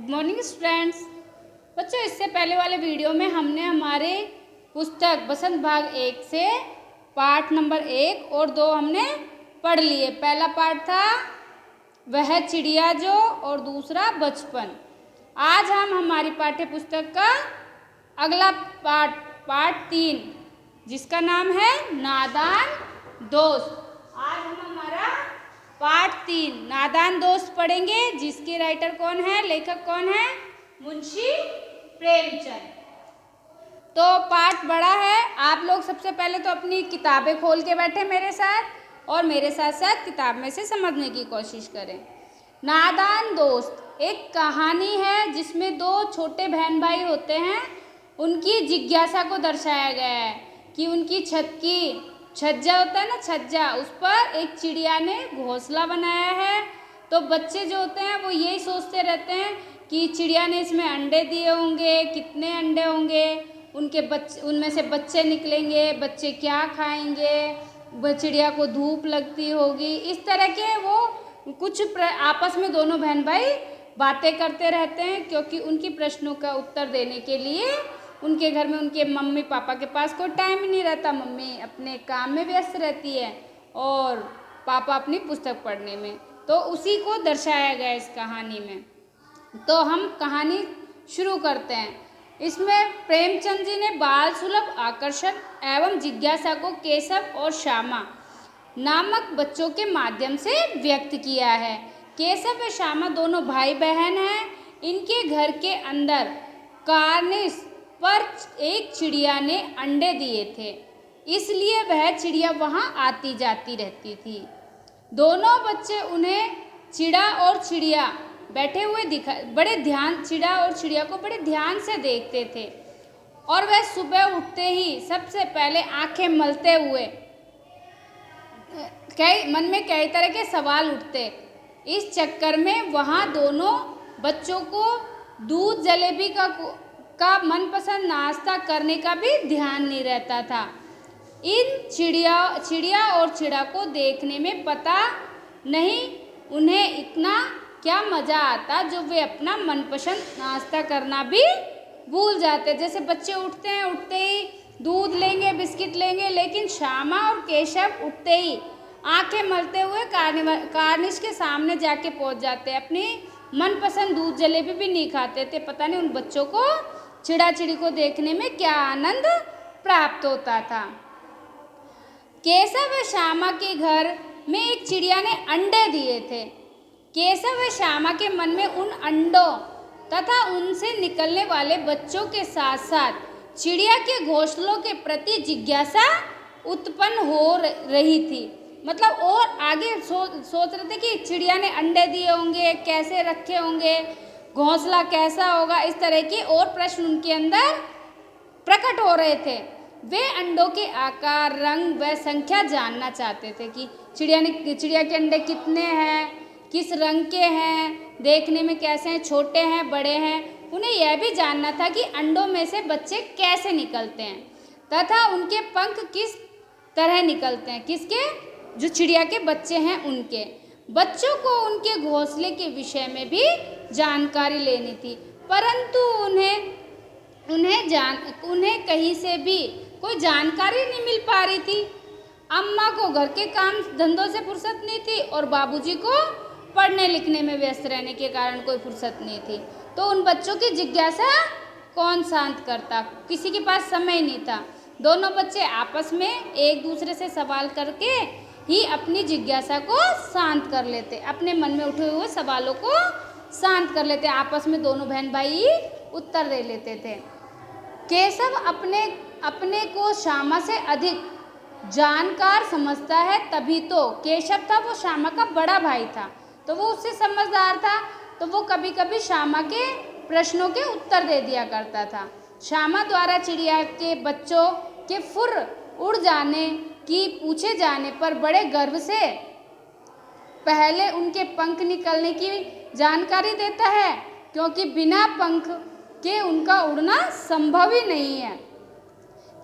Good morning students. बच्चों, इससे पहले वाले वीडियो में हमने हमारे पुस्तक बसंत भाग 1 से पाठ नंबर 1 और 2 हमने पढ़ लिए। पहला पाठ था वह चिड़िया जो और दूसरा बचपन। आज हम हमारी पाठ्य पुस्तक का अगला पाठ 3 जिसका नाम है नादान दोस्त। आज हम हमारा पाठ 3 नादान दोस्त पढ़ेंगे, जिसके राइटर कौन है, लेखक कौन है, मुंशी प्रेमचंद। तो पाठ बड़ा है। आप लोग सबसे पहले तो अपनी किताबें खोल के बैठे मेरे साथ और मेरे साथ साथ किताब में से समझने की कोशिश करें। नादान दोस्त एक कहानी है जिसमें 2 छोटे बहन भाई होते हैं। उनकी जिज्ञासा को दर्शाया गया है कि उनकी छज्जा होता है ना, छज्जा, उस पर एक चिड़िया ने घोंसला बनाया है। तो बच्चे जो होते हैं वो यही सोचते रहते हैं कि चिड़िया ने इसमें अंडे दिए होंगे, कितने अंडे होंगे, उनमें से बच्चे निकलेंगे, बच्चे क्या खाएंगे, चिड़िया को धूप लगती होगी। इस तरह के वो कुछ आपस में दोनों बहन भाई बातें करते रहते हैं, क्योंकि उनकी प्रश्नों का उत्तर देने के लिए उनके घर में उनके मम्मी पापा के पास कोई टाइम ही नहीं रहता। मम्मी अपने काम में व्यस्त रहती है और पापा अपनी पुस्तक पढ़ने में। तो उसी को दर्शाया गया इस कहानी में। तो हम कहानी शुरू करते हैं। इसमें प्रेमचंद जी ने बाल सुलभ आकर्षण एवं जिज्ञासा को केशव और श्यामा नामक बच्चों के माध्यम से व्यक्त किया है। केशव व श्यामा दोनों भाई बहन हैं। इनके घर के अंदर कार्निस पर एक चिड़िया ने अंडे दिए थे, इसलिए वह चिड़िया वहाँ आती जाती रहती थी। दोनों बच्चे उन्हें चिड़ा और चिड़िया बैठे हुए चिड़ा और चिड़िया को बड़े ध्यान से देखते थे। और वह सुबह उठते ही सबसे पहले आंखें मलते हुए मन में कई तरह के सवाल उठते। इस चक्कर में वहाँ दोनों बच्चों को दूध जलेबी का मनपसंद नाश्ता करने का भी ध्यान नहीं रहता था। इन चिड़िया और चिड़ा को देखने में पता नहीं उन्हें इतना क्या मज़ा आता जो वे अपना मनपसंद नाश्ता करना भी भूल जाते। जैसे बच्चे उठते हैं, उठते ही दूध लेंगे, बिस्किट लेंगे, लेकिन श्यामा और केशव उठते ही आंखें मलते हुए कार्निश के सामने जाके पहुंच जाते। अपनी मनपसंद दूध जलेबी भी नहीं खाते थे। पता नहीं उन बच्चों को चिड़ा चिड़ी को देखने में क्या आनंद प्राप्त होता था। केशव व श्यामा के घर में एक चिड़िया ने अंडे दिए थे। केशव व श्यामा के मन में उन अंडों तथा उनसे निकलने वाले बच्चों के साथ साथ चिड़िया के घोंसलों के प्रति जिज्ञासा उत्पन्न हो रही थी। मतलब और आगे सोच रहे थे कि चिड़िया ने अंडे दिए होंगे, कैसे रखे होंगे, घोंसला कैसा होगा, इस तरह के और प्रश्न उनके अंदर प्रकट हो रहे थे। वे अंडों के आकार, रंग व संख्या जानना चाहते थे कि चिड़िया के अंडे कितने हैं, किस रंग के हैं, देखने में कैसे हैं, छोटे हैं, बड़े हैं। उन्हें यह भी जानना था कि अंडों में से बच्चे कैसे निकलते हैं तथा उनके पंख किस तरह निकलते हैं, किसके, जो चिड़िया के बच्चे हैं उनके। बच्चों को उनके घोंसले के विषय में भी जानकारी लेनी थी, परंतु उन्हें कहीं से भी कोई जानकारी नहीं मिल पा रही थी। अम्मा को घर के काम धंधों से फुर्सत नहीं थी और बाबूजी को पढ़ने लिखने में व्यस्त रहने के कारण कोई फुर्सत नहीं थी। तो उन बच्चों की जिज्ञासा कौन शांत करता, किसी के पास समय नहीं था। दोनों बच्चे आपस में एक दूसरे से सवाल करके ही अपनी जिज्ञासा को शांत कर लेते, अपने मन में उठे हुए सवालों को शांत कर लेते। आपस में दोनों बहन भाई उत्तर दे लेते थे। केशव अपने को श्यामा से अधिक जानकार समझता है, तभी तो केशव था वो श्यामा का बड़ा भाई था, तो वो उससे समझदार था। तो वो कभी कभी श्यामा के प्रश्नों के उत्तर दे दिया करता था। श्यामा द्वारा चिड़िया के बच्चों के फुर उड़ जाने की पूछे जाने पर बड़े गर्व से पहले उनके पंख निकलने की जानकारी देता है, क्योंकि बिना पंख के उनका उड़ना संभव ही नहीं है।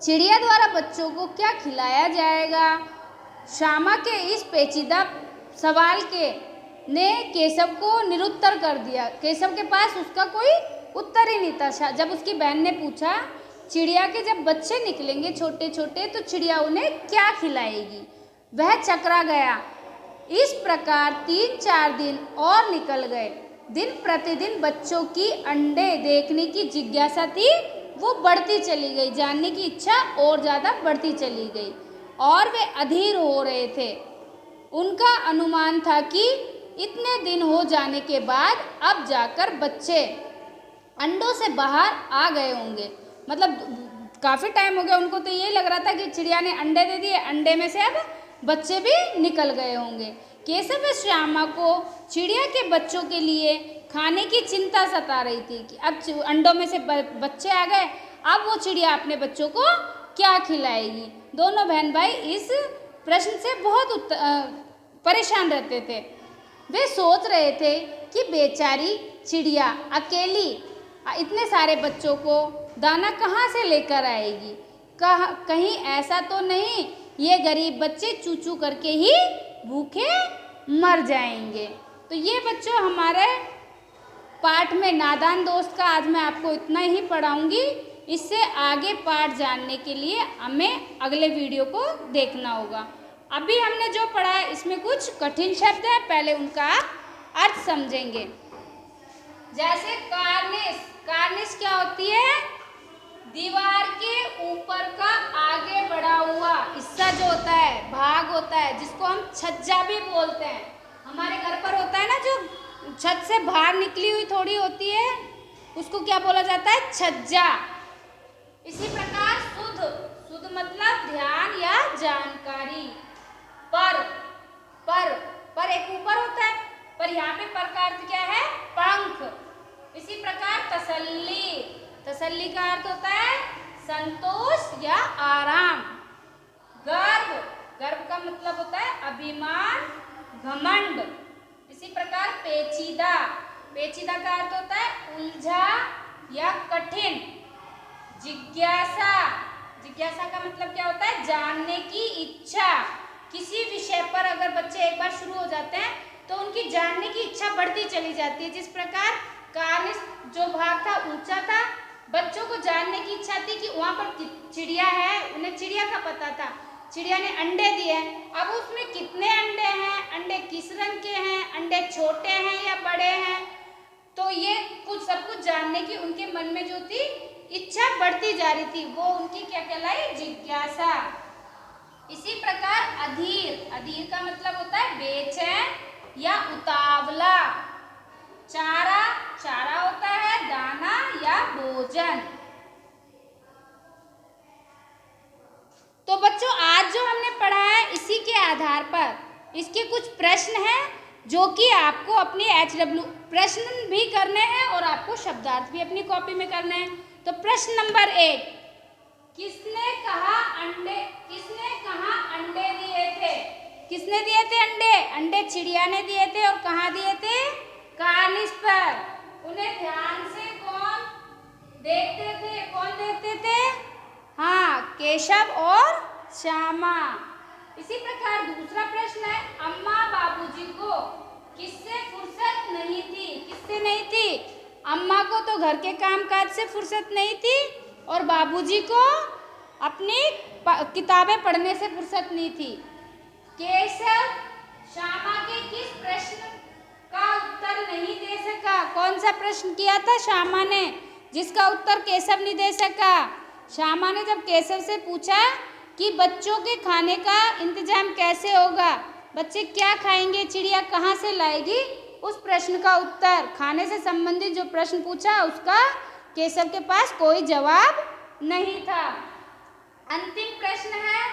चिड़िया द्वारा बच्चों को क्या खिलाया जाएगा? श्यामा के इस पेचीदा सवाल के ने केशव को निरुत्तर कर दिया। केशव के पास उसका कोई उत्तर ही नहीं था। जब उसकी बहन ने पूछा चिड़िया के जब बच्चे निकलेंगे छोटे छोटे तो चिड़िया उन्हें क्या खिलाएगी, वह चकरा गया। इस प्रकार 3-4 दिन और निकल गए। दिन प्रतिदिन बच्चों की अंडे देखने की जिज्ञासा थी वो बढ़ती चली गई, जानने की इच्छा और ज़्यादा बढ़ती चली गई और वे अधीर हो रहे थे। उनका अनुमान था कि इतने दिन हो जाने के बाद अब जाकर बच्चे अंडों से बाहर आ गए होंगे। मतलब काफ़ी टाइम हो गया, उनको तो यही लग रहा था कि चिड़िया ने अंडे दे दिए, अंडे में से अब बच्चे भी निकल गए होंगे। केशव व श्यामा को चिड़िया के बच्चों के लिए खाने की चिंता सता रही थी कि अब अंडों में से बच्चे आ गए, अब वो चिड़िया अपने बच्चों को क्या खिलाएगी। दोनों बहन भाई इस प्रश्न से बहुत परेशान रहते थे। वे सोच रहे थे कि बेचारी चिड़िया अकेली इतने सारे बच्चों को दाना कहाँ से लेकर आएगी, कहीं ऐसा तो नहीं ये गरीब बच्चे चू चू करके ही भूखे मर जाएंगे। तो ये बच्चों हमारे पाठ में नादान दोस्त का आज मैं आपको इतना ही पढ़ाऊंगी। इससे आगे पाठ जानने के लिए हमें अगले वीडियो को देखना होगा। अभी हमने जो पढ़ा है इसमें कुछ कठिन शब्द है, पहले उनका अर्थ समझेंगे। जैसे कार्निश, कार्निश क्या होती है, दीवार के ऊपर का आगे बढ़ा हुआ हिस्सा जो होता है, भाग होता है, जिसको हम छज्जा भी बोलते हैं। हमारे घर पर होता है ना जो छत से बाहर निकली हुई थोड़ी होती है, उसको क्या बोला जाता है, छज्जा। इसी प्रकार सुध, सुध मतलब ध्यान या जानकारी। पर एक ऊपर होता है, पर यहाँ पे पर का अर्थ क्या है, पंख। इसी प्रकार तसल्ली, तसल्ली का अर्थ होता है संतोष या आराम। गर्व, गर्व का मतलब होता है अभिमान, घमंड। इसी प्रकार पेचीदा, पेचीदा का अर्थ होता है उलझा या कठिन। जिज्ञासा, जिज्ञासा का मतलब क्या होता है, जानने की इच्छा। किसी विषय पर अगर बच्चे एक बार शुरू हो जाते हैं तो उनकी जानने की इच्छा बढ़ती चली जाती है। जिस प्रकार कार्निश जो भाग था ऊंचा था, बच्चों को जानने की इच्छा थी कि वहाँ पर चिड़िया है, उन्हें चिड़िया का पता था। चिड़िया ने अंडे दिए, अब उसमें कितने अंडे हैं, अंडे किस रंग के हैं, अंडे छोटे हैं या बड़े हैं, तो ये कुछ सब कुछ जानने की उनके मन में जो थी इच्छा बढ़ती जा रही थी, वो उनकी क्या कहलाई, जिज्ञासा। इसी प्रकार अधीर, अधीर का मतलब होता है बेचैन या उतावला। चारा, चारा होता है दाना या भोजन। तो बच्चों आज जो हमने पढ़ा है इसी के आधार पर इसके कुछ प्रश्न हैं जो कि आपको अपनी HW प्रश्न भी करने हैं और आपको शब्दार्थ भी अपनी कॉपी में करने हैं। तो प्रश्न नंबर 1, किसने कहा अंडे दिए थे? किसने दिए थे अंडे? अंडे चिड़िया ने दिए थे और कहाँ दिए थे, कार्निश पर। उन्हें ध्यान से कौन देखते थे, कौन देखते थे, हाँ केशव और श्यामा। इसी प्रकार दूसरा प्रश्न है, अम्मा बाबूजी को किससे फुर्सत नहीं थी? किससे नहीं थी? अम्मा को तो घर के कामकाज से फुर्सत नहीं थी और बाबूजी को अपनी किताबें पढ़ने से फुर्सत नहीं थी। केशव श्यामा के किस प्रश्न का उत्तर नहीं दे सका? कौन सा प्रश्न किया था श्यामा ने जिसका उत्तर केशव नहीं दे सका? श्यामा ने जब केशव से पूछा कि बच्चों के खाने का इंतजाम कैसे होगा, बच्चे क्या खाएंगे, चिड़िया कहाँ से लाएगी, उस प्रश्न का उत्तर, खाने से संबंधित जो प्रश्न पूछा उसका केशव के पास कोई जवाब नहीं था। अंतिम प्रश्न है,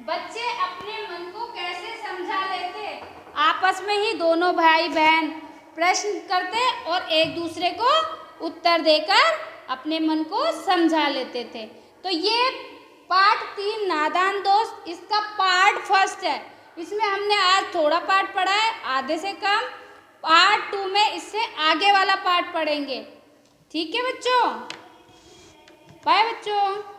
बच्चे अपने मन को कैसे समझा लेते? आपस में ही दोनों भाई बहन प्रश्न करते और एक दूसरे को उत्तर देकर अपने मन को समझा लेते थे। तो ये पार्ट 3 नादान दोस्त, इसका पार्ट 1 है। इसमें हमने आज थोड़ा पार्ट पढ़ा है, आधे से कम। पार्ट 2 में इससे आगे वाला पार्ट पढ़ेंगे। ठीक है बच्चों, बाय बच्चों।